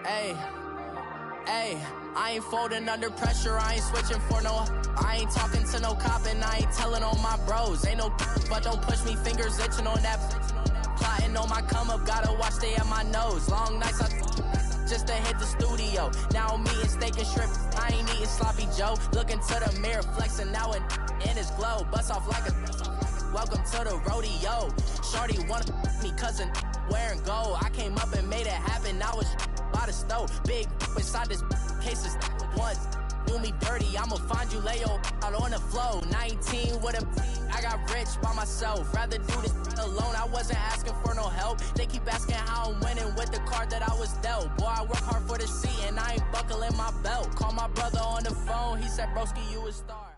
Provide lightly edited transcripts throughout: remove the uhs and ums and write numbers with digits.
Hey, hey, I ain't folding under pressure, I ain't switching for no. I ain't talking to no cop and I ain't telling on my bros. Ain't no but don't push me, fingers itching on that. Plotting on my come up, gotta watch stay at my nose. Long nights just to hit the studio. Now I'm eating steak and shrimp, I ain't eating sloppy Joe. Looking to the mirror, flexing now and in his glow. Bust off like a welcome to the rodeo. Shorty wanna me cousin wearing gold. I came up and made it happen, I was by the stove. Big inside this case is once do me dirty, I'ma find you lay your out on the floor. 19 with a I got rich by myself. Rather do this alone, I wasn't asking for no help. They keep asking how I'm winning with the card that I was dealt. Boy, I work hard for the seat and I ain't buckling my belt. Call my brother on the phone, he said, broski, you a star.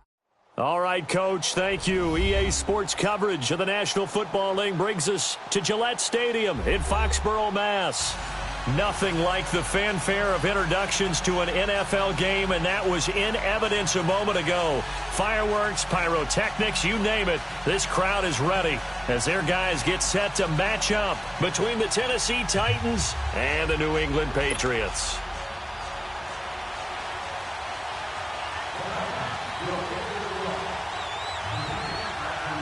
All right, Coach, thank you. EA Sports coverage of the National Football League brings us to Gillette Stadium in Foxborough, Mass. Nothing like the fanfare of introductions to an NFL game, and that was in evidence a moment ago. Fireworks, pyrotechnics, you name it. This crowd is ready as their guys get set to match up between the Tennessee Titans and the New England Patriots.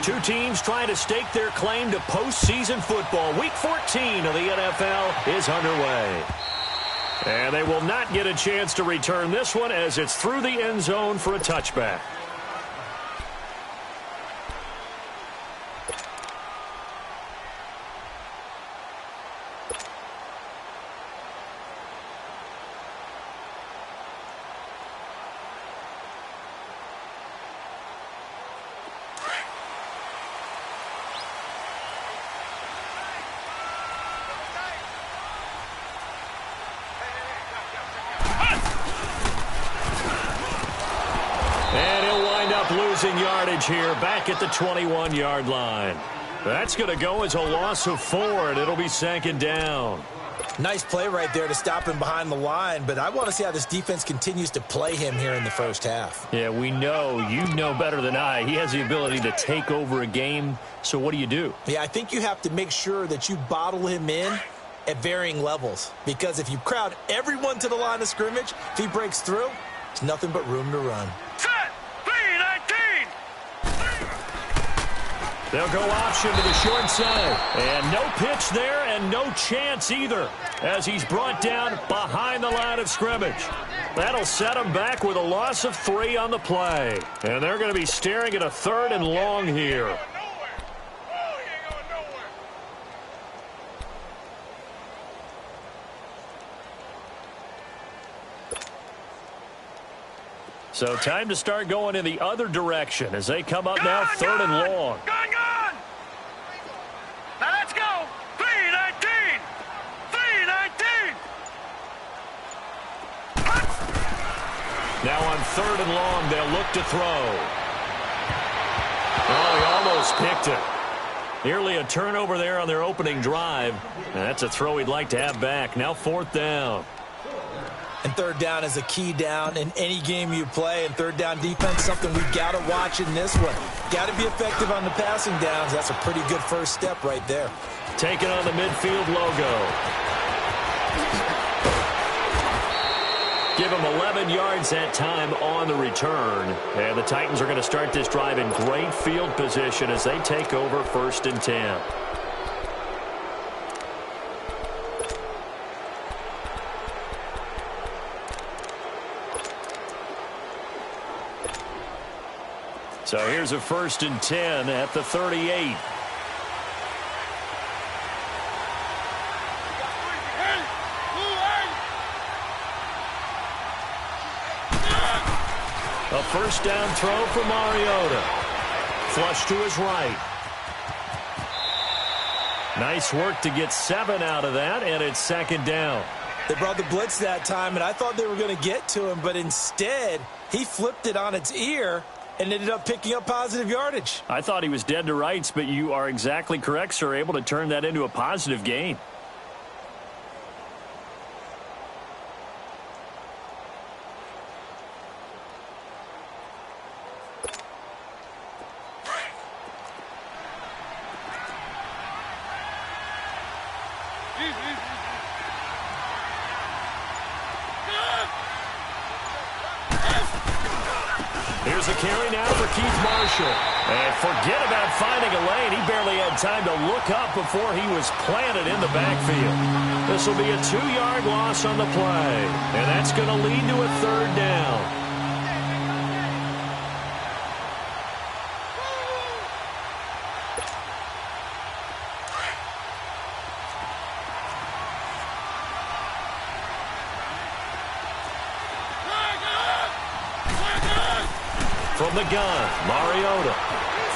Two teams trying to stake their claim to postseason football. Week 14 of the NFL is underway. And they will not get a chance to return this one as it's through the end zone for a touchback. Losing yardage here back at the 21-yard line. That's going to go as a loss of 4, and it'll be second down. Nice play right there to stop him behind the line, but I want to see how this defense continues to play him here in the first half. Yeah, we know. You know better than I. He has the ability to take over a game, so what do? Yeah, I think you have to make sure that you bottle him in at varying levels, because if you crowd everyone to the line of scrimmage, if he breaks through, there's nothing but room to run. They'll go option to the short side. And no pitch there and no chance either as he's brought down behind the line of scrimmage. That'll set him back with a loss of 3 on the play. And they're going to be staring at a 3rd and long here. So time to start going in the other direction as they come up now 3rd and long. Now let's go. 3-19. 3-19. Now on 3rd and long, they'll look to throw. Oh, he almost picked it. Nearly a turnover there on their opening drive. And that's a throw he'd like to have back. Now 4th down. And 3rd down is a key down in any game you play. And 3rd down defense, something we've got to watch in this one. Got to be effective on the passing downs. That's a pretty good first step right there. Taking on the midfield logo. Give him 11 yards that time on the return. And the Titans are going to start this drive in great field position as they take over 1st and 10. So here's a 1st and 10 at the 38. A 1st down throw for Mariota. Flush to his right. Nice work to get 7 out of that, and it's 2nd down. They brought the blitz that time, and I thought they were going to get to him, but instead he flipped it on its ear and ended up picking up positive yardage. I thought he was dead to rights, but you are exactly correct, sir. Able to turn that into a positive gain. carry now for Keith Marshall. And forget about finding a lane. He barely had time to look up before he was planted in the backfield. This will be a 2-yard loss on the play. And that's going to lead to a 3rd down. From the gun, Mariota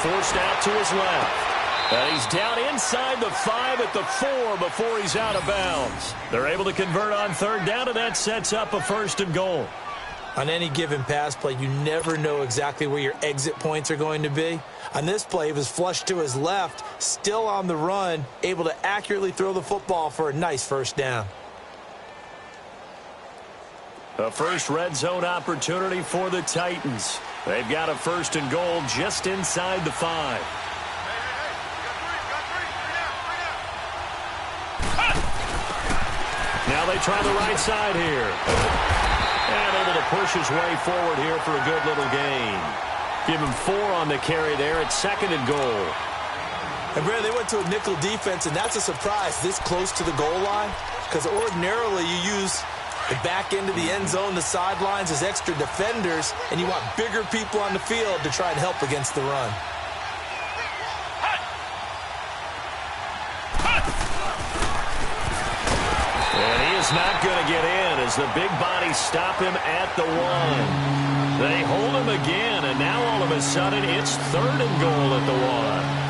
forced out to his left. And he's down inside the 5 at the 4 before he's out of bounds. They're able to convert on 3rd down, and that sets up a 1st and goal. On any given pass play, you never know exactly where your exit points are going to be. On this play, he was flushed to his left, still on the run, able to accurately throw the football for a nice 1st down. A first red zone opportunity for the Titans. They've got a 1st and goal just inside the 5. Now they try the right side here. And able to push his way forward here for a good little gain. Give him 4 on the carry there at 2nd and goal. And Brad, they went to a nickel defense, and that's a surprise this close to the goal line. Because ordinarily you use the back end of the end zone, the sidelines as extra defenders, and you want bigger people on the field to try and help against the run. And he is not going to get in as the big bodies stop him at the 1. They hold him again, and now all of a sudden it's 3rd and goal at the 1.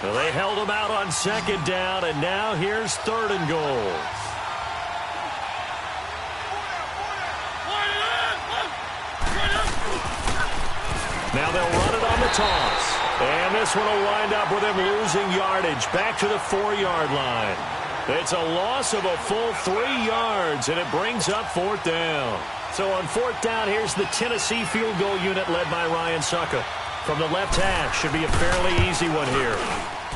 So they held him out on 2nd down, and now here's 3rd and goal. Now they'll run it on the toss. And this one will wind up with him losing yardage back to the 4-yard line. It's a loss of a full 3 yards, and it brings up 4th down. So on 4th down, here's the Tennessee field goal unit led by Ryan Succop. From the left hash, should be a fairly easy one here.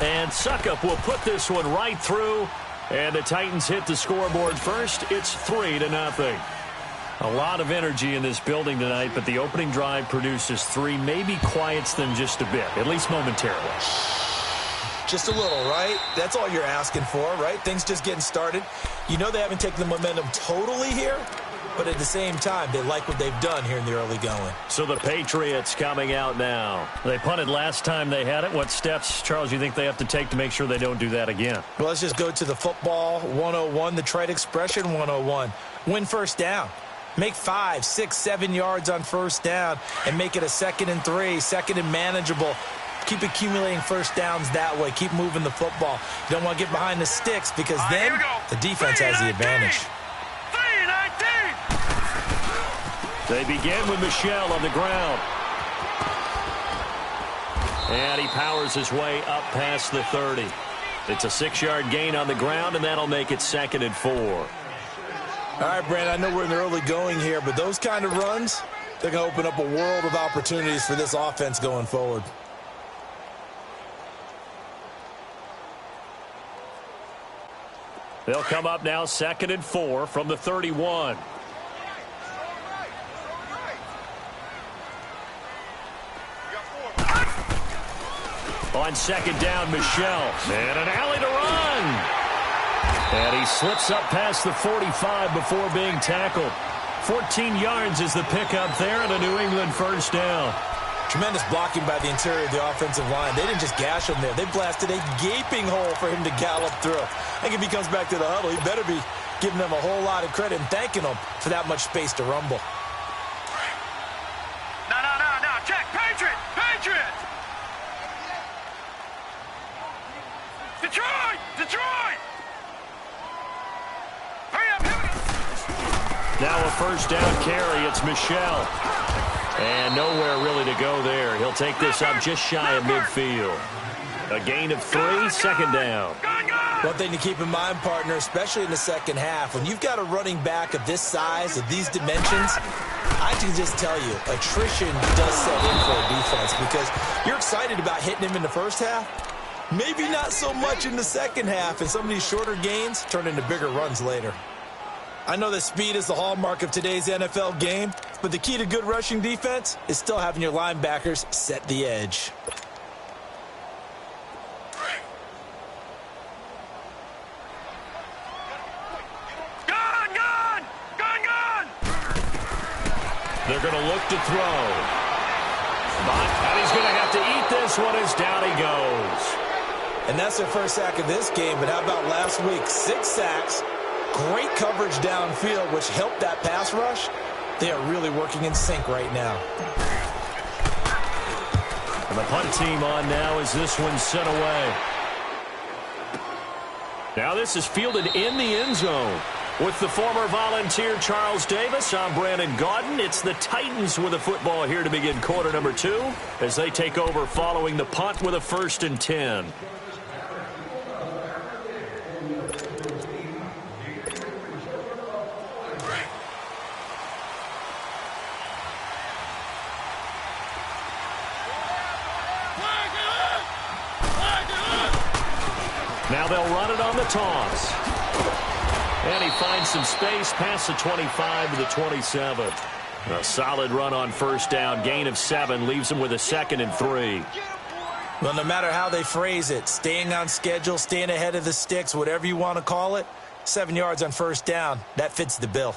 And Succop will put this one right through. And the Titans hit the scoreboard first. It's 3-0. A lot of energy in this building tonight, but the opening drive produces 3. Maybe quiets them just a bit, at least momentarily. Just a little, right? That's all you're asking for, right? Things just getting started. You know they haven't taken the momentum totally here, but at the same time, they like what they've done here in the early going. So the Patriots coming out now. They punted last time they had it. What steps, Charles, you think they have to take to make sure they don't do that again? Well, let's just go to the football 101, the trite expression 101. Win 1st down. Make 5, 6, 7 yards on 1st down and make it a 2nd and 3, 2nd and manageable. Keep accumulating 1st downs that way. Keep moving the football. You don't want to get behind the sticks because then the defense has the advantage. They begin with Michel on the ground. And he powers his way up past the 30. It's a 6-yard gain on the ground, and that'll make it 2nd and 4. All right, Brandon, I know we're in the early going here, but those kind of runs, they're going to open up a world of opportunities for this offense going forward. They'll come up now 2nd and 4 from the 31. On 2nd down, Michel. And an alley to run. And he slips up past the 45 before being tackled. 14 yards is the pickup there and a New England 1st down. Tremendous blocking by the interior of the offensive line. They didn't just gash him there. They blasted a gaping hole for him to gallop through. I think if he comes back to the huddle, he better be giving them a whole lot of credit and thanking them for that much space to rumble. No, Jack, Patriot! Detroit! Hurry up, here we go. Now a 1st down carry. It's Michel. And nowhere really to go there. He'll take this up just shy of midfield. A gain of 3, 2nd down. One thing to keep in mind, partner, especially in the second half, when you've got a running back of this size, of these dimensions, I can just tell you, attrition does set in for a defense because you're excited about hitting him in the first half, Maybe not so much in the second half, and some of these shorter gains turn into bigger runs later. I know that speed is the hallmark of today's NFL game, but the key to good rushing defense is still having your linebackers set the edge. They're going to look to throw. And he's going to have to eat this one as down he goes. And that's their first sack of this game, but how about last week? 6 sacks, great coverage downfield, which helped that pass rush. They are really working in sync right now. And the punt team on now as this one's sent away. Now this is fielded in the end zone. With the former Volunteer Charles Davis, I'm Brandon Gaudin. It's the Titans with the football here to begin quarter number 2 as they take over following the punt with a 1st and 10. Now they'll run it on the toss. And he finds some space past the 25 to the 27. A solid run on 1st down. Gain of 7 leaves him with a 2nd and 3. Well, no matter how they phrase it, staying on schedule, staying ahead of the sticks, whatever you want to call it, 7 yards on 1st down, that fits the bill.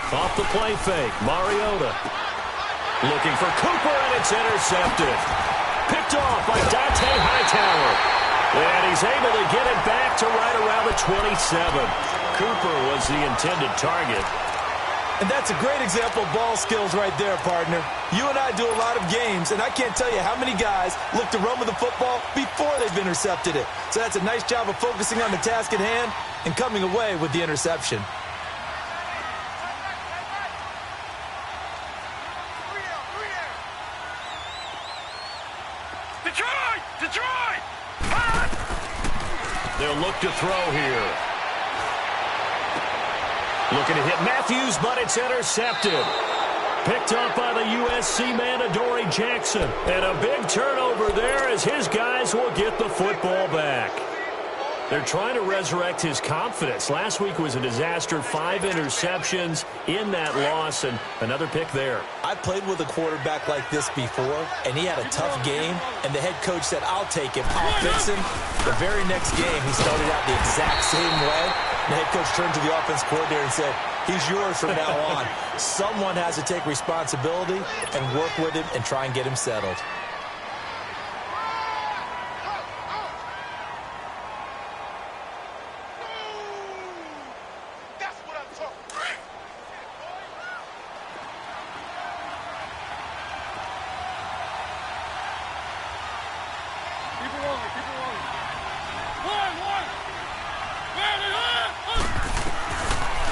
Off the play fake, Mariota. Looking for Cooper, and it's intercepted. Picked off by Dante Hightower. And he's able to get it back to right around the 27. Cooper was the intended target. And that's a great example of ball skills right there, partner. You and I do a lot of games, and I can't tell you how many guys look to run with the football before they've intercepted it. So that's a nice job of focusing on the task at hand and coming away with the interception. Detroit! They'll look to throw here. Looking to hit Matthews, but it's intercepted. Picked up by the USC man, Adoree Jackson. And a big turnover there as his guys will get the football back. They're trying to resurrect his confidence. Last week was a disaster. 5 interceptions in that loss, and another pick there. I played with a quarterback like this before, and he had a tough game, and the head coach said, I'll take him, I'll fix him. The very next game, he started out the exact same way. The head coach turned to the offense coordinator and said, he's yours from now on. Someone has to take responsibility and work with him and try and get him settled.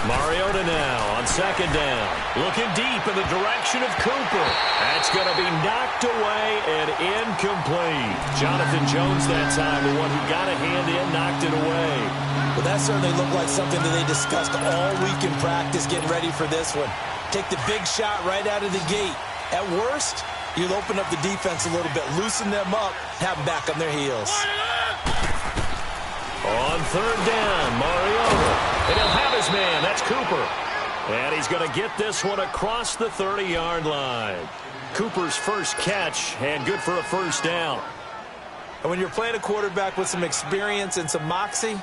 Mariota now on 2nd down. Looking deep in the direction of Cooper. That's going to be knocked away and incomplete. Jonathan Jones that time, the one who got a hand in, knocked it away. Well, that certainly looked like something that they discussed all week in practice, getting ready for this one. Take the big shot right out of the gate. At worst, you'll open up the defense a little bit, loosen them up, have them back on their heels. On 3rd down, Mariota. And he'll have his man. That's Cooper. And he's going to get this one across the 30-yard line. Cooper's first catch, and good for a 1st down. And when you're playing a quarterback with some experience and some moxie,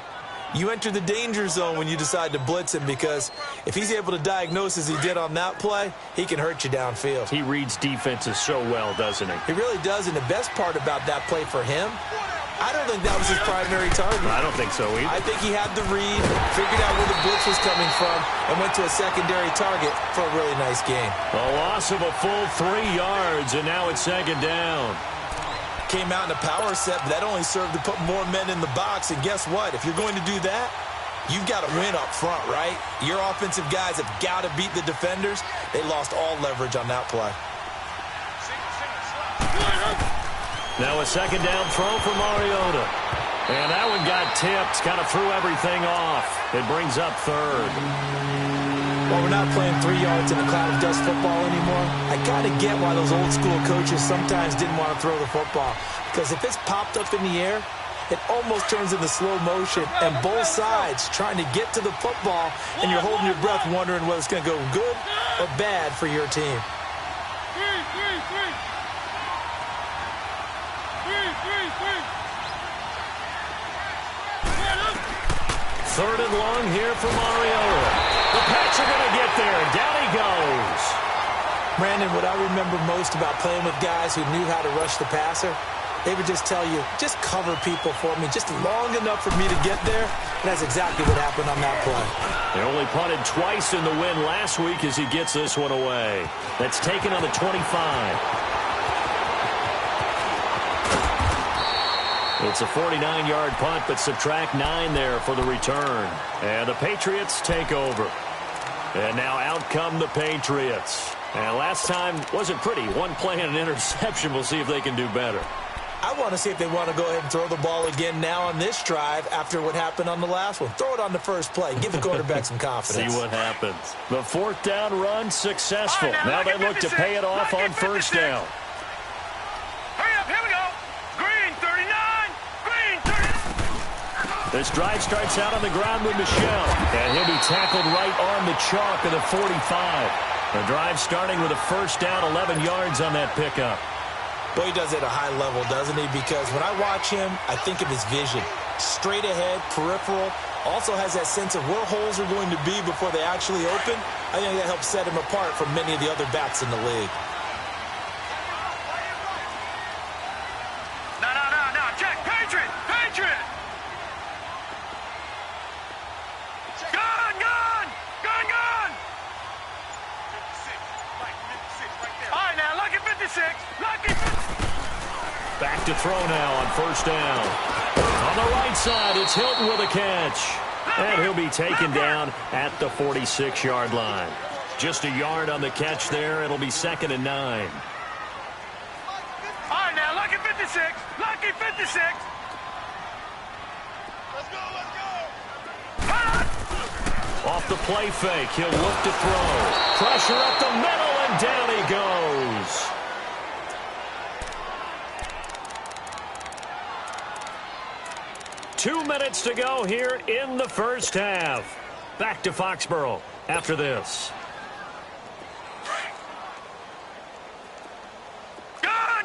you enter the danger zone when you decide to blitz him, because if he's able to diagnose as he did on that play, he can hurt you downfield. He reads defenses so well, doesn't he? He really does, and the best part about that play for him, I don't think that was his primary target. I don't think so either. I think he had the read, figured out where the blitz was coming from, and went to a secondary target for a really nice gain. A loss of a full 3 yards, and now it's 2nd down. Came out in a power set, but that only served to put more men in the box. And guess what? If you're going to do that, you've got to win up front, right? Your offensive guys have got to beat the defenders. They lost all leverage on that play. Now a second down throw for Mariota. And that one got tipped, kind of threw everything off. It brings up third. Well, we're not playing 3 yards in a cloud of dust football anymore. I kind of get why those old school coaches sometimes didn't want to throw the football. Because if it's popped up in the air, it almost turns into slow motion. And both sides trying to get to the football, and you're holding your breath wondering whether it's going to go good or bad for your team. Third and long here for Mariota. The Pats are going to get there. Down he goes. Brandon, what I remember most about playing with guys who knew how to rush the passer, they would just tell you, just cover people for me, just long enough for me to get there. And that's exactly what happened on that play. They only punted twice in the win last week as he gets this one away. That's taken on the 25. It's a 49-yard punt, but subtract 9 there for the return. And the Patriots take over. And now out come the Patriots. And last time wasn't pretty. One play and an interception. We'll see if they can do better. I want to see if they want to go ahead and throw the ball again now on this drive after what happened on the last one. Throw it on the first play. Give the quarterback some confidence. See what happens. The fourth down run successful. Right, now they look to pay it off on first down. Hurry up, here we go. Green 39. Green 39. This drive starts out on the ground with Michel. And he'll be tackled right on the chalk of the 45. The drive starting with a first down, 11 yards on that pickup. Boy, he does it at a high level, doesn't he? Because when I watch him, I think of his vision. Straight ahead, peripheral. Also has that sense of where holes are going to be before they actually open. I think that helps set him apart from many of the other backs in the league. No. Check. Patriot. Gun. All right, now, lucky 56. Back to throw now on first down. On the right side, it's Hilton with a catch. And he'll be taken down at the 46-yard line. Just a yard on the catch there. It'll be 2nd and 9. All right, now, lucky 56. Let's go. Off the play fake, he'll look to throw. Pressure up the middle, and down he goes. Two minutes to go here in the first half. Back to Foxborough after this. Gun.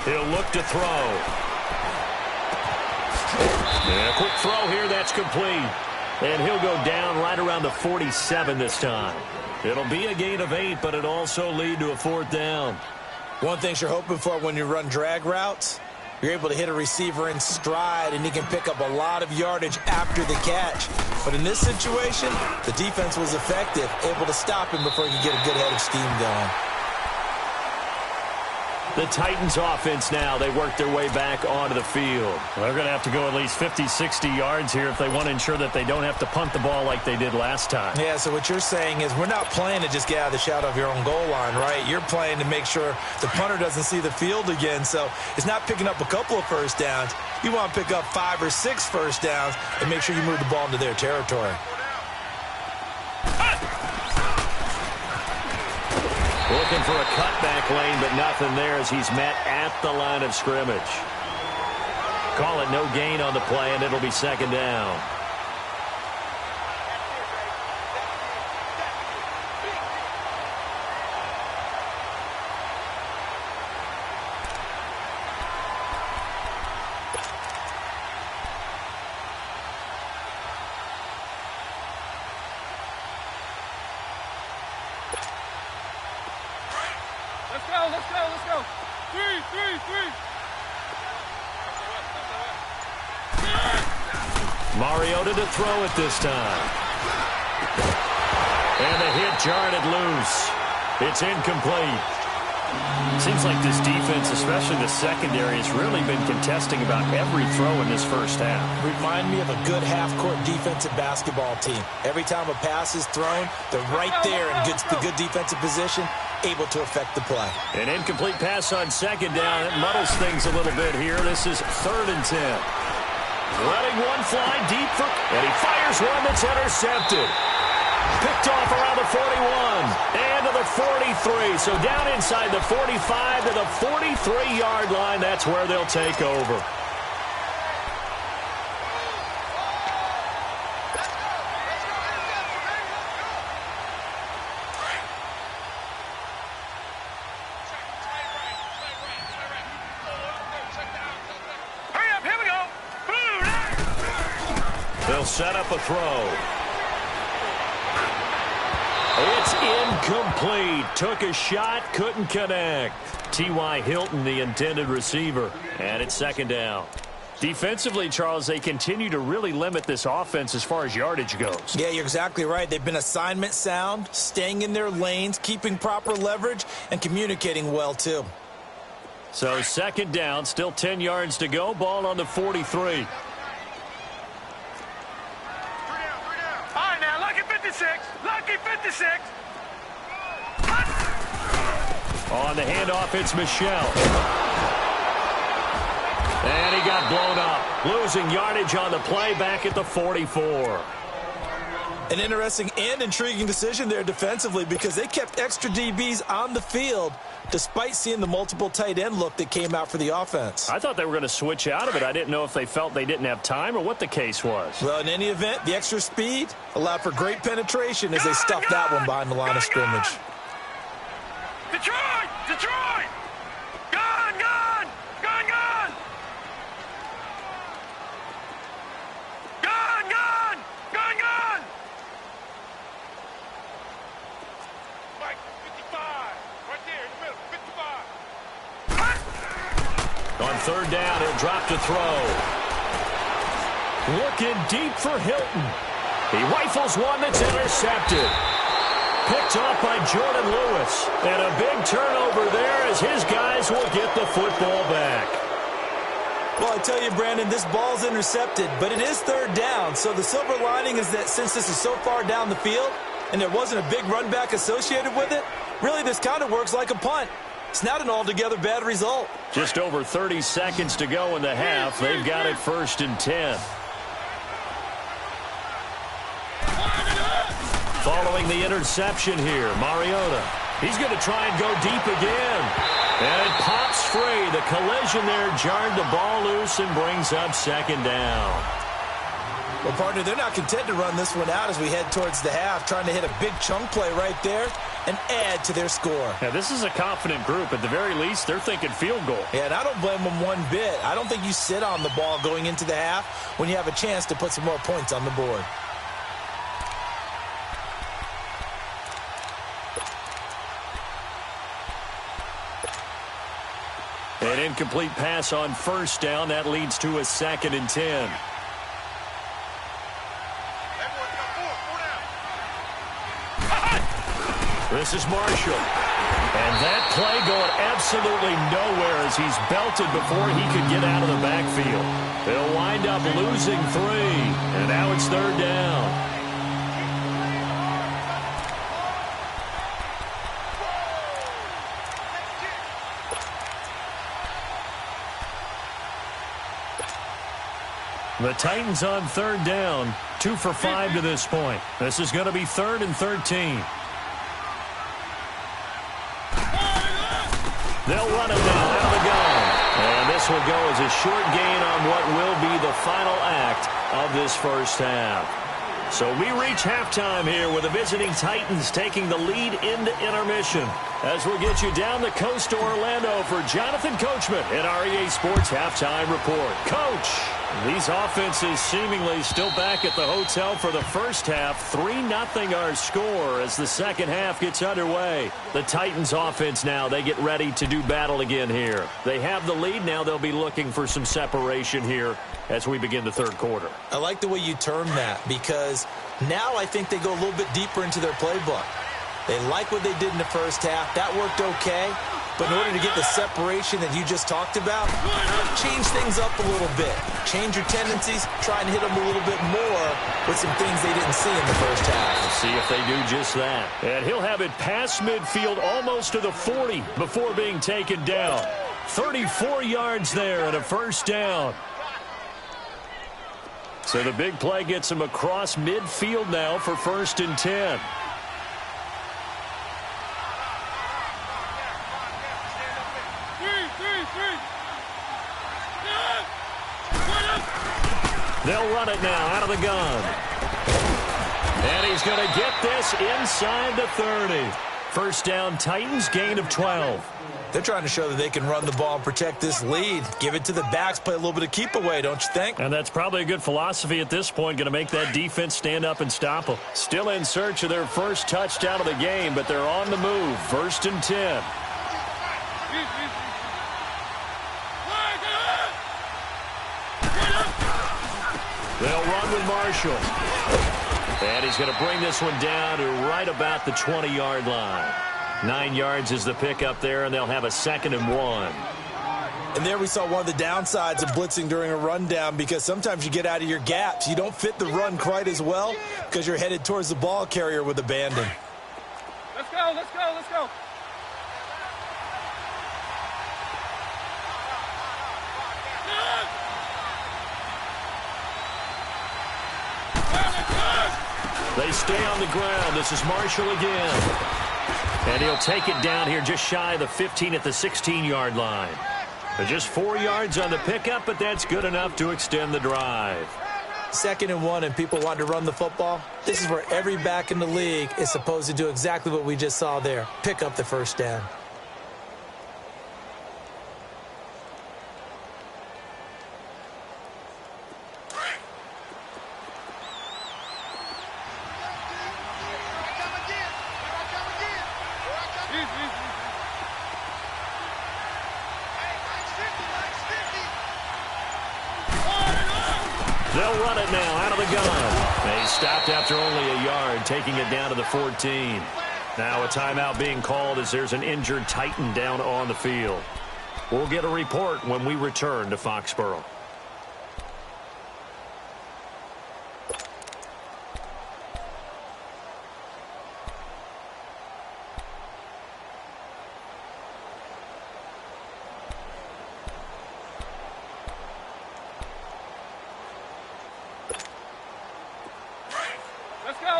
He'll look to throw. Yeah, quick throw here, that's complete. And he'll go down right around the 47 this time. It'll be a gain of 8, but it'll also lead to a 4th down. One thing you're hoping for when you run drag routes, you're able to hit a receiver in stride, and he can pick up a lot of yardage after the catch. But in this situation, the defense was effective, able to stop him before he could get a good head of steam going. The Titans offense now, they work their way back onto the field. They're going to have to go at least 50, 60 yards here if they want to ensure that they don't have to punt the ball like they did last time. Yeah, so what you're saying is we're not playing to just get out of the shadow of your own goal line, right? You're playing to make sure the punter doesn't see the field again. So it's not picking up a couple of first downs. You want to pick up 5 or 6 first downs and make sure you move the ball into their territory. Looking for a cutback lane, but nothing there as he's met at the line of scrimmage. Call it no gain on the play, and it'll be 2nd down. Let's go. 3. Mariota to throw it this time. And the hit jarred it loose. It's incomplete. Seems like this defense, especially the secondary, has really been contesting about every throw in this first half. Remind me of a good half-court defensive basketball team. Every time a pass is thrown, they're right there in the good defensive position, able to affect the play. An incomplete pass on second down. It muddles things a little bit here. This is 3rd and 10. Letting one fly deep and he fires one that's intercepted. Picked off around the 41 and to the 43. So down inside the 45 to the 43-yard line. That's where they'll take over. Hurry up, here we go. They'll set up a throw. It's incomplete. Took a shot, couldn't connect. T.Y. Hilton, the intended receiver. And it's 2nd down. Defensively, Charles, they continue to really limit this offense as far as yardage goes. Yeah, you're exactly right. They've been assignment sound, staying in their lanes, keeping proper leverage, and communicating well, too. So 2nd down, still 10 yards to go. Ball on the 43. All right, now, lucky 56. Lucky 56. On the handoff, it's Michelle. And he got blown up. Losing yardage on the play back at the 44. An interesting and intriguing decision there defensively because they kept extra DBs on the field despite seeing the multiple tight end look that came out for the offense. I thought they were going to switch out of it. I didn't know if they felt they didn't have time or what the case was. Well, in any event, the extra speed allowed for great penetration as they stuffed that one behind the line of scrimmage. Detroit! Detroit! Gone! Gone! Gone! Gone! Gone! Gone! Gone! Gone! Mike, 55. Right there in the middle. 55. On 3rd down, he'll drop to throw. Looking deep for Hilton. He rifles one that's intercepted. Picked off by Jordan Lewis. And a big turnover there as his guys will get the football back. Well, I tell you, Brandon, this ball's intercepted, but it is 3rd down. So the silver lining is that since this is so far down the field and there wasn't a big run back associated with it, really this kind of works like a punt. It's not an altogether bad result. Just over 30 seconds to go in the half. They've got it 1st and 10. Following the interception here, Mariota. He's going to try and go deep again. And it pops free. The collision there jarred the ball loose and brings up 2nd down. Well, partner, they're not content to run this one out as we head towards the half, trying to hit a big chunk play right there and add to their score. Now, this is a confident group. At the very least, they're thinking field goal. Yeah, and I don't blame them one bit. I don't think you sit on the ball going into the half when you have a chance to put some more points on the board. An incomplete pass on 1st down. That leads to a 2nd and 10. This is Marshall. And that play going absolutely nowhere as he's belted before he could get out of the backfield. They'll wind up losing 3. And now it's 3rd down. The Titans on 3rd down, 2 for 5 to this point. This is going to be 3rd and 13. They'll run it now out of the gun. And this will go as a short gain on what will be the final act of this first half. So we reach halftime here with the visiting Titans taking the lead into intermission. As we'll get you down the coast to Orlando for Jonathan Coachman in our EA Sports Halftime Report. Coach, these offenses seemingly still back at the hotel for the first half. 3-0 our score as the second half gets underway. The Titans offense now, they get ready to do battle again here. They have the lead. Now they'll be looking for some separation here as we begin the third quarter. I like the way you term that because now I think they go a little bit deeper into their playbook. They like what they did in the first half. That worked okay. But in order to get the separation that you just talked about, change things up a little bit. Change your tendencies, try and hit them a little bit more with some things they didn't see in the first half. We'll see if they do just that. And he'll have it past midfield almost to the 40 before being taken down. 34 yards there and a first down. So the big play gets him across midfield now for 1st and 10. They'll run it now out of the gun. And he's going to get this inside the 30. First down, Titans, gain of 12. They're trying to show that they can run the ball and protect this lead. Give it to the backs, play a little bit of keep away, don't you think? And that's probably a good philosophy at this point, going to make that defense stand up and stop them. Still in search of their first touchdown of the game, but they're on the move. 1st and 10. They'll run with Marshall. And he's going to bring this one down to right about the 20-yard line. 9 yards is the pickup there, and they'll have a 2nd and 1. And there we saw one of the downsides of blitzing during a rundown, because sometimes you get out of your gaps. You don't fit the run quite as well because you're headed towards the ball carrier with abandon. Let's go, let's go, let's go. They stay on the ground. This is Marshall again. And he'll take it down here just shy of the 15 at the 16-yard line. But just 4 yards on the pickup, but that's good enough to extend the drive. 2nd and 1 and people want to run the football. This is where every back in the league is supposed to do exactly what we just saw there. Pick up the first down. They'll run it now out of the gun. They stopped after only a yard, taking it down to the 14. Now a timeout being called as there's an injured Titan down on the field. We'll get a report when we return to Foxborough.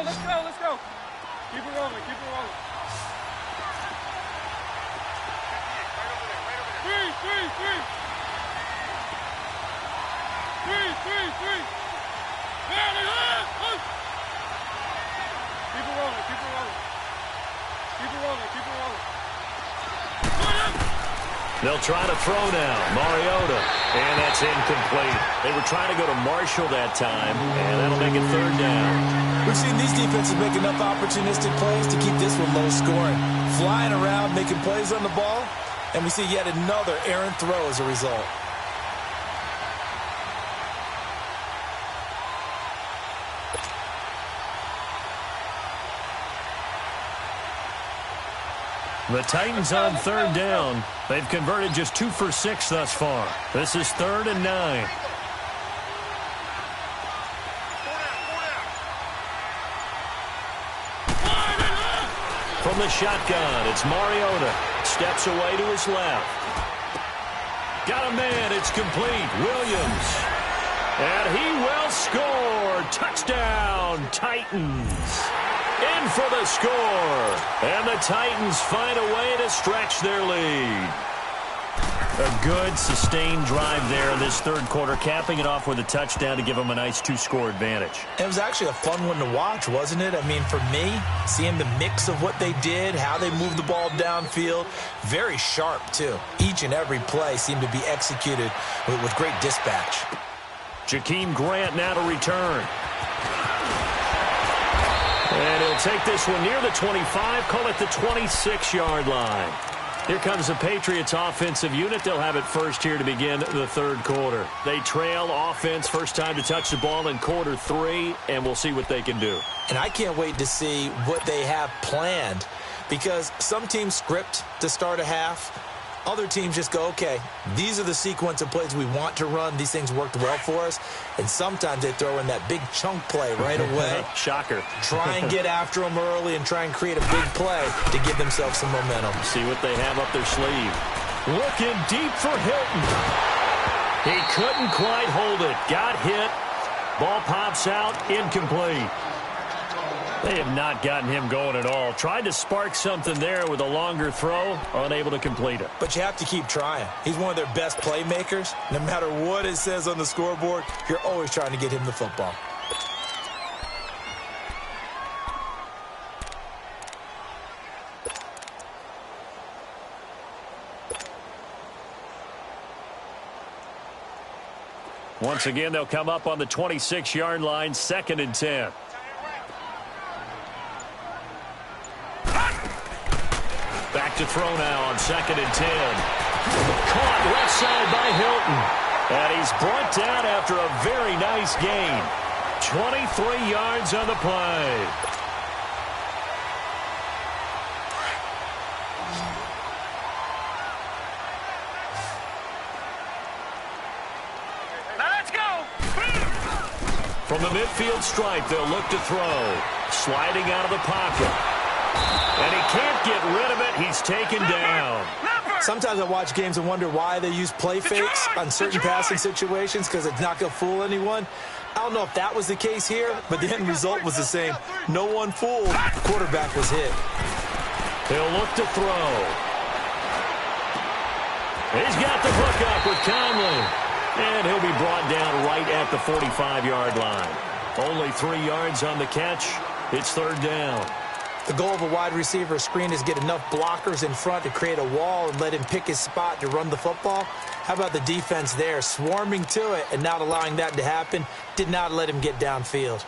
Let's go, let's go. Keep it rolling, keep it rolling. Three. Keep it rolling, keep it rolling. Keep it rolling, keep it rolling. They'll try to throw now. Mariota. And that's incomplete. They were trying to go to Marshall that time, and that'll make it 3rd down. We've seen these defenses make enough opportunistic plays to keep this one low scoring. Flying around, making plays on the ball, and we see yet another errant throw as a result. The Titans on 3rd down. They've converted just 2 for 6 thus far. This is 3rd and 9. From the shotgun, it's Mariota. Steps away to his left. Got a man, it's complete. Williams. And he will score. Touchdown, Titans. In for the score. And the Titans find a way to stretch their lead. A good, sustained drive there in this 3rd quarter, capping it off with a touchdown to give them a nice 2-score advantage. It was actually a fun one to watch, wasn't it? I mean, for me, seeing the mix of what they did, how they moved the ball downfield, very sharp, too. Each and every play seemed to be executed with great dispatch. Jakeem Grant now to return. And he'll take this one near the 25, call it the 26-yard line. Here comes the Patriots offensive unit. They'll have it first here to begin the 3rd quarter. They trail offense, first time to touch the ball in quarter 3, and we'll see what they can do. And I can't wait to see what they have planned, because some teams script to start a half. Other teams just go, okay, these are the sequence of plays we want to run. These things worked well for us. And sometimes they throw in that big chunk play right away. Shocker. Try and get after them early and try and create a big play to give themselves some momentum. See what they have up their sleeve. Looking deep for Hilton. He couldn't quite hold it. Got hit. Ball pops out. Incomplete. They have not gotten him going at all. Tried to spark something there with a longer throw. Unable to complete it. But you have to keep trying. He's one of their best playmakers. No matter what it says on the scoreboard, you're always trying to get him the football. Once again, they'll come up on the 26-yard line, 2nd and 10. Back to throw now on 2nd and 10. Caught left side by Hilton. And he's brought down after a very nice gain. 23 yards on the play. Now let's go. From the midfield stripe, they'll look to throw. Sliding out of the pocket. And he can't get rid of it. He's taken down. Sometimes I watch games and wonder why they use play fakes on certain passing situations because it's not going to fool anyone. I don't know if that was the case here, but the end result was the same. No one fooled. The quarterback was hit. He'll look to throw. He's got the hook up with Conley. And he'll be brought down right at the 45-yard line. Only 3 yards on the catch. It's 3rd down. The goal of a wide receiver screen is get enough blockers in front to create a wall and let him pick his spot to run the football. How about the defense there, swarming to it and not allowing that to happen? Did not let him get downfield.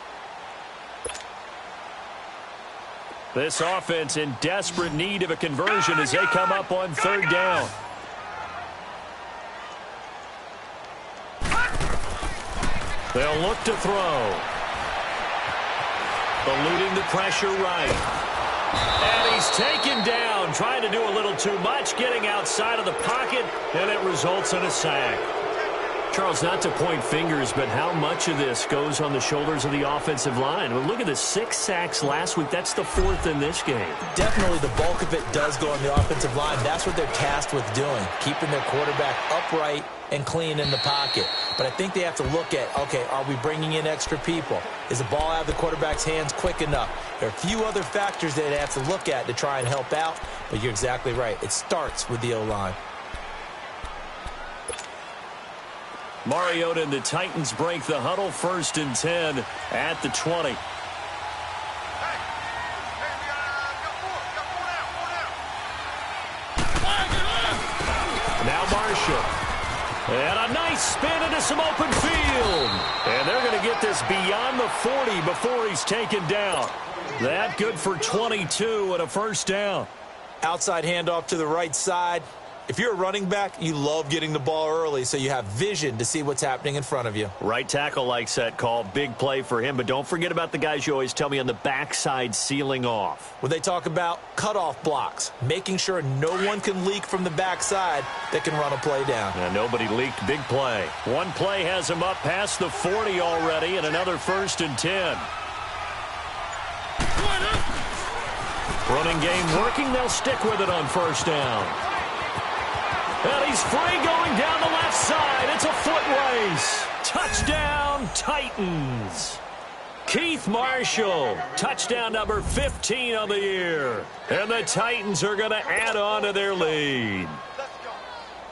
This offense in desperate need of a conversion as they come up on 3rd down. They'll look to throw. Eluding the pressure right. And he's taken down, trying to do a little too much, getting outside of the pocket, and it results in a sack. Charles, not to point fingers, but how much of this goes on the shoulders of the offensive line? Well, look at the 6 sacks last week. That's the 4th in this game. Definitely the bulk of it does go on the offensive line. That's what they're tasked with doing, keeping their quarterback upright and clean in the pocket. But I think they have to look at, okay, are we bringing in extra people? Is the ball out of the quarterback's hands quick enough? There are a few other factors that they have to look at to try and help out, but you're exactly right. It starts with the O-line. Mariota and the Titans break the huddle, 1st and 10 at the 20. Now Marshall. And a nice spin into some open field. And they're going to get this beyond the 40 before he's taken down. That good for 22 and a 1st down. Outside handoff to the right side. If you're a running back, you love getting the ball early so you have vision to see what's happening in front of you. Right tackle likes that call. Big play for him. But don't forget about the guys you always tell me on the backside sealing off. When they talk about cutoff blocks, making sure no one can leak from the backside that can run a play down. And nobody leaked. Big play. One play has him up past the 40 already and another 1st and 10. Running game working. They'll stick with it on 1st down. And he's free going down the left side. It's a foot race. Touchdown, Titans. Keith Marshall, touchdown number 15 on the year. And the Titans are going to add on to their lead.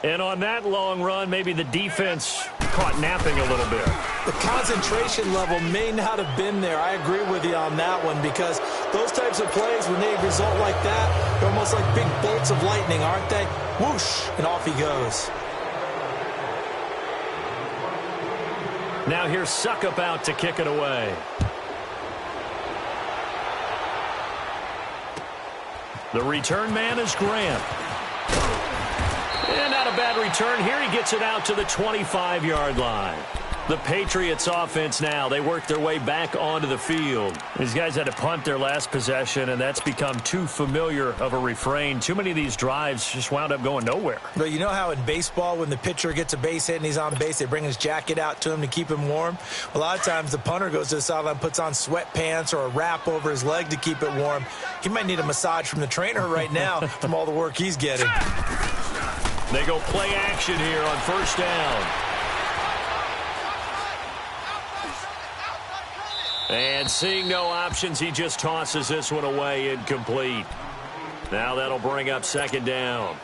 And on that long run, maybe the defense caught napping a little bit. The concentration level may not have been there. I agree with you on that one because those types of plays, when they result like that, they're almost like big bolts of lightning, aren't they? Whoosh, and off he goes. Now here's Suckup out to kick it away. The return man is Grant. And not a bad return here. He gets it out to the 25-yard line. The Patriots offense now. They work their way back onto the field. These guys had to punt their last possession, and that's become too familiar of a refrain. Too many of these drives just wound up going nowhere. But you know how in baseball, when the pitcher gets a base hit and he's on base, they bring his jacket out to him to keep him warm? A lot of times the punter goes to the sideline, puts on sweatpants or a wrap over his leg to keep it warm. He might need a massage from the trainer right now from all the work he's getting. They go play action here on first down. And seeing no options, he just tosses this one away, incomplete. Now that'll bring up second down.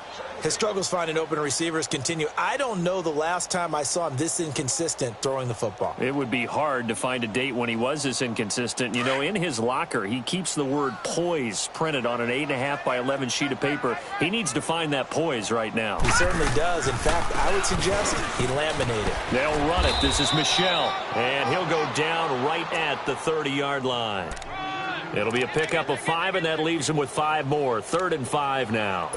His struggles finding open receivers continue. I don't know the last time I saw him this inconsistent throwing the football. It would be hard to find a date when he was this inconsistent. You know, in his locker, he keeps the word poise printed on an 8.5 by 11 sheet of paper. He needs to find that poise right now. He certainly does. In fact, I would suggest he laminate it. They'll run it. This is Michel. And he'll go down right at the 30-yard line. It'll be a pickup of 5, and that leaves him with 5 more. 3rd and 5 now.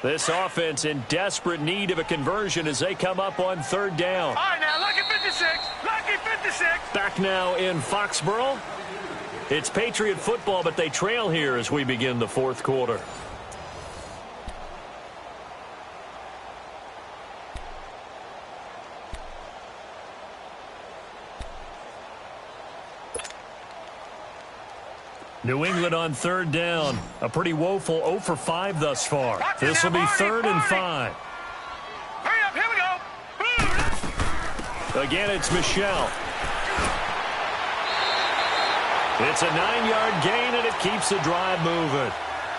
This offense in desperate need of a conversion as they come up on 3rd down. All right, now, lucky 56. Lucky 56. Back now in Foxborough. It's Patriot football, but they trail here as we begin the 4th quarter. New England on 3rd down. A pretty woeful 0 for 5 thus far. This will be 3rd and 5. Hurry up, here we go. Boom. Again, it's Michel. It's a 9-yard gain, and it keeps the drive moving.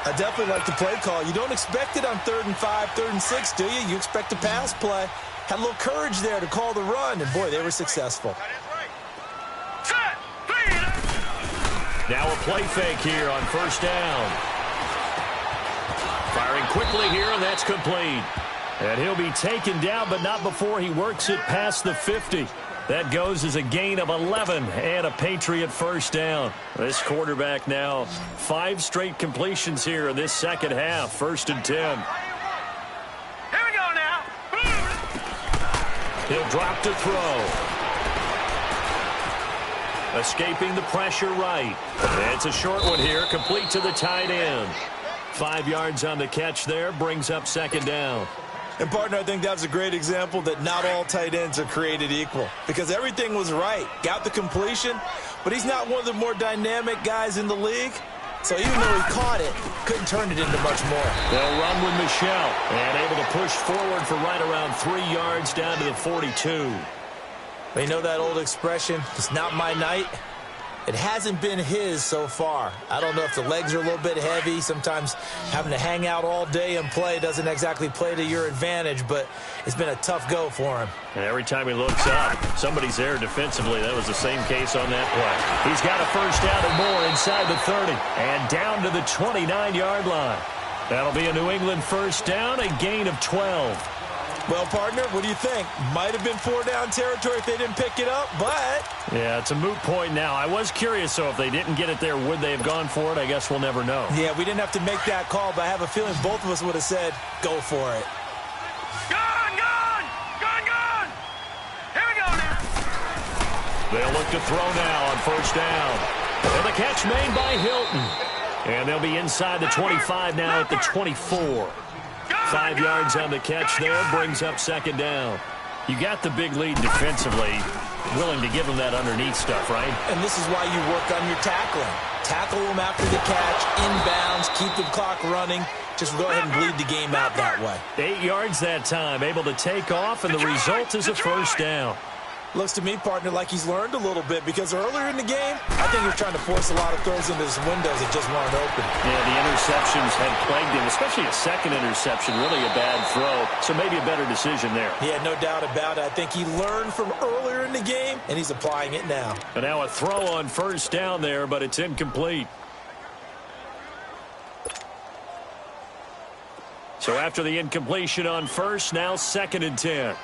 I definitely like the play call. You don't expect it on 3rd and 5, 3rd and 6, do you? You expect a pass play. Had a little courage there to call the run, and boy, they were successful. Set. Three. Now a play fake here on 1st down. Firing quickly here, and that's complete. And he'll be taken down, but not before he works it past the 50. That goes as a gain of 11 and a Patriot 1st down. This quarterback now 5 straight completions here in this second half. 1st and 10. Here we go now. Boom. He'll drop to throw. Escaping the pressure right. It's a short one here, complete to the tight end. 5 yards on the catch there, brings up 2nd down. And, partner, I think that was a great example that not all tight ends are created equal. Because everything was right. Got the completion, but he's not one of the more dynamic guys in the league. So even though he caught it, couldn't turn it into much more. They'll run with Michel. And able to push forward for right around 3 yards down to the 42. You know that old expression, it's not my night? It hasn't been his so far. I don't know if the legs are a little bit heavy. Sometimes having to hang out all day and play doesn't exactly play to your advantage, but it's been a tough go for him. And every time he looks up, somebody's there defensively. That was the same case on that play. He's got a 1st down and more inside the 30 and down to the 29-yard line. That'll be a New England 1st down, a gain of 12. Well, partner, what do you think? Might have been 4-down territory if they didn't pick it up, but... Yeah, it's a moot point now. I was curious, so if they didn't get it there, would they have gone for it? I guess we'll never know. Yeah, we didn't have to make that call, but I have a feeling both of us would have said, go for it. Gone, gone. Gone, gone. Here we go now. They'll look to throw now on 1st down. And the catch made by Hilton. And they'll be inside the 25 now at the 24. 5 yards on the catch there, brings up 2nd down. You got the big lead defensively, willing to give them that underneath stuff, right? And this is why you work on your tackling. Tackle them after the catch, inbounds, keep the clock running. Just go ahead and bleed the game out that way. 8 yards that time, able to take off, and the result is a 1st down. Looks to me, partner, like he's learned a little bit because earlier in the game, I think he was trying to force a lot of throws into his windows that just weren't open. Yeah, the interceptions had plagued him, especially a second interception, really a bad throw, so maybe a better decision there. Yeah, no doubt about it. I think he learned from earlier in the game, and he's applying it now. And now a throw on 1st down there, but it's incomplete. So after the incompletion on 1st, now 2nd and 10.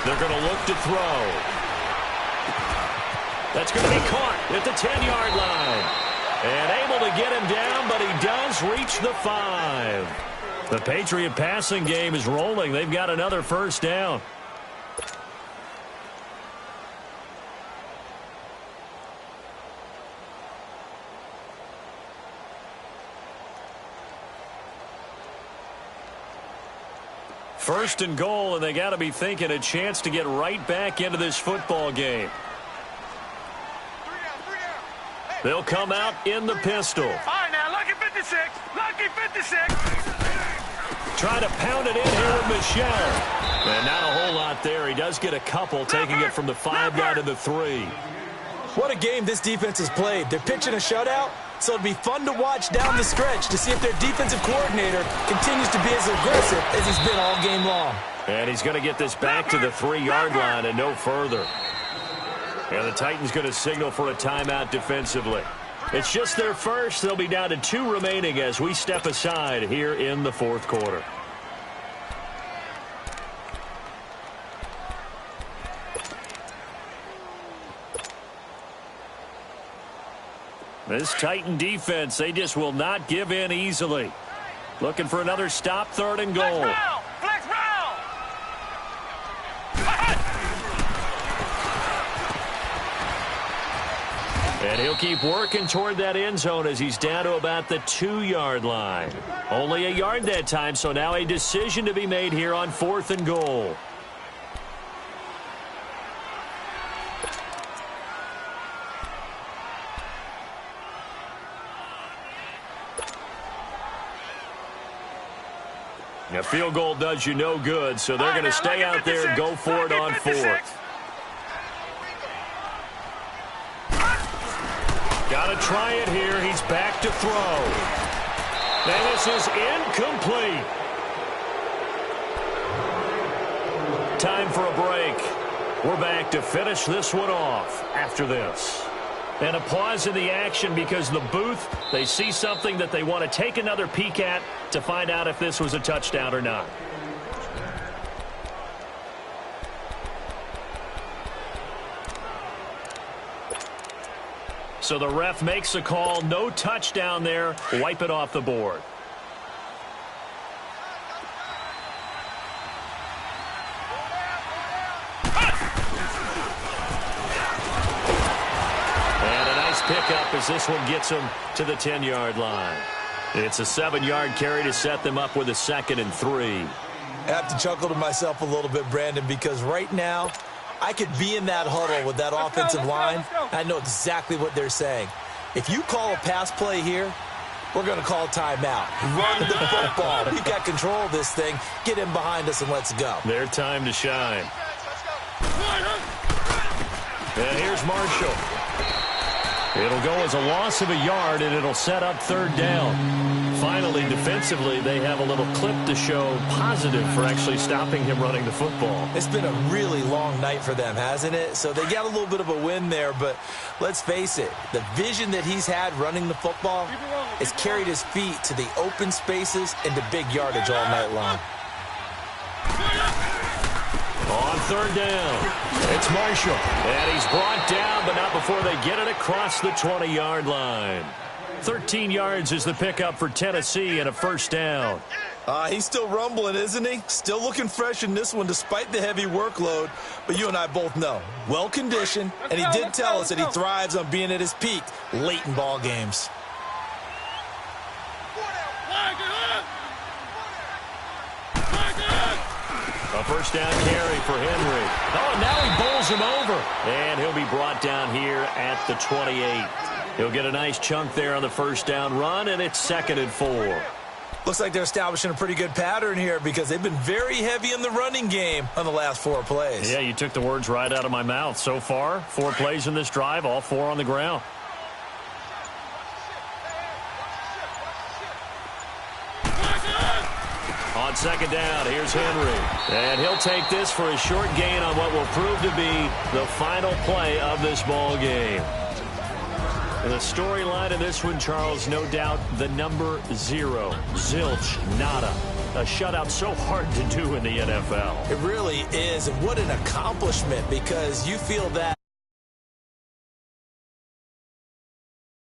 They're going to look to throw. That's going to be caught at the 10-yard line. And able to get him down, but he does reach the 5. The Patriot passing game is rolling. They've got another first down. First and goal, and they got to be thinking a chance to get right back into this football game. They'll come out in the pistol. All right, now, lucky 56. Lucky 56. Trying to pound it in here with Michel. And not a whole lot there. He does get a couple, taking it from the 5 down to the 3. What a game this defense has played. They're pitching a shutout, so it'll be fun to watch down the stretch to see if their defensive coordinator continues to be as aggressive as he's been all game long. And he's going to get this back to the 3-yard line and no further. And the Titans going to signal for a timeout defensively. It's just their first. They'll be down to 2 remaining as we step aside here in the 4th quarter. This Titan defense, they just will not give in easily. Looking for another stop, 3rd and goal. Flex round. And he'll keep working toward that end zone as he's down to about the 2-yard line. Only a yard that time, so now a decision to be made here on 4th and goal. A field goal does you no good, so they're going to stay out there and go for it on 4th. Got to try it here. He's back to throw. And this is incomplete. Time for a break. We're back to finish this one off after this. And a pause in the action because the booth, they see something that they want to take another peek at to find out if this was a touchdown or not. So the ref makes a call. No touchdown there. Wipe it off the board. Pickup as this one gets them to the 10-yard line. It's a 7-yard carry to set them up with a 2nd and 3. I have to chuckle to myself a little bit, Brandon, because right now I could be in that huddle with that offensive line. I know exactly what they're saying. If you call a pass play here, we're going to call a timeout. Run the football. We've got control of this thing. Get in behind us and let's go. Their time to shine. And here's Marshall. It'll go as a loss of a yard, and it'll set up 3rd down. Finally, defensively, they have a little clip to show positive for actually stopping him running the football. It's been a really long night for them, hasn't it? So they got a little bit of a win there, but let's face it, the vision that he's had running the football has carried his feet to the open spaces and the big yardage all night long. On 3rd down, it's Marshall. And he's brought down, but not before they get it across the 20-yard line. 13 yards is the pickup for Tennessee and a 1st down. He's still rumbling, isn't he? Still looking fresh in this one despite the heavy workload. But you and I both know, well-conditioned, and he did tell us that he thrives on being at his peak late in ball games. A 1st down carry for Henry. Oh, and now he bowls him over. And he'll be brought down here at the 28. He'll get a nice chunk there on the 1st down run, and it's 2nd and 4. Looks like they're establishing a pretty good pattern here because they've been very heavy in the running game on the last 4 plays. Yeah, you took the words right out of my mouth. So far, 4 plays in this drive, all 4 on the ground. On 2nd down, here's Henry. And he'll take this for a short gain on what will prove to be the final play of this ball game. And the storyline of this one, Charles, no doubt the number 0. Zilch, nada. A shutout so hard to do in the NFL. It really is, and what an accomplishment, because you feel that